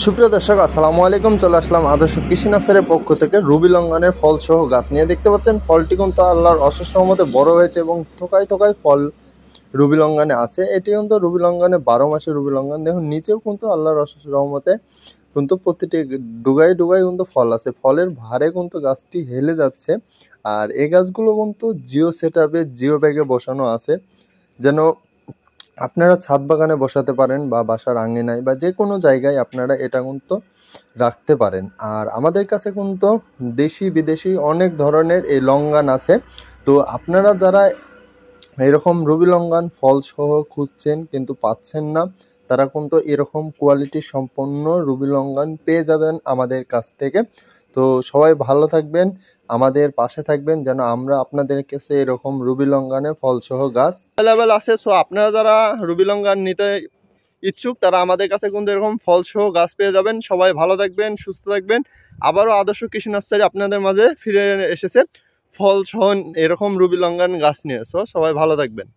সুপ্রিয় দর্শক আসসালামু আলাইকুম। চলে আসলাম আদর্শ কৃষি নার্সারির পক্ষ থেকে রুবি লঙ্ঘনের ফল সহ গাছ নিয়ে। দেখতে পাচ্ছেন ফলটি কিন্তু আল্লাহর অশেষ রহমতে বড় হয়েছে এবং থোকায় থোকায় ফল রুবি লঙ্ঘনে আছে। এটি কিন্তু রুবি লঙ্ঘনে 12 মাসে রুবি লঙ্ঘন। দেখুন নিচেও কিন্তু আল্লাহর অশেষ রহমতে কিন্তু প্রতিটি ডুগায় ডুগায় কিন্তু ফল আছে। ফলের ভারে কিন্তু গাছটি হেলে যাচ্ছে। আর এই গাছগুলো কিন্তু জিও সেটআপে জিও ব্যাগে বসানো আছে, যেন আপনারা ছাদ বাগানে বসাতে পারেন বা বাসার আঙিনায় বা যে কোনো জায়গায় আপনারা এটা কিন্তু রাখতে পারেন। আর আমাদের কাছে কিন্তু দেশি বিদেশি অনেক ধরনের এই লঙ্ঘন আছে। তো আপনারা যারা এরকম রুবি লঙ্ঘন ফলসহ খুঁজছেন কিন্তু পাচ্ছেন না, তারা কিন্তু এরকম কোয়ালিটি সম্পন্ন রুবি লঙ্ঘন পেয়ে যাবেন আমাদের কাছ থেকে। তো সবাই ভালো থাকবেন, আমাদের পাশে থাকবেন, যেন আমরা আপনাদের কাছে এরকম রুবি লঙ্ঘনে ফলসহ গাছ অ্যাভেলেবেল আছে। সো আপনারা যারা রুবি লঙ্ঘন নিতে ইচ্ছুক তারা আমাদের কাছে কিন্তু এরকম ফলসহ গাছ পেয়ে যাবেন। সবাই ভালো থাকবেন, সুস্থ থাকবেন। আবারও আদর্শ কৃষি নার্সারি আপনাদের মাঝে ফিরে এসেছে ফলসহ এরকম রুবি লঙ্ঘন গাছ নিয়ে। সো সবাই ভালো থাকবেন।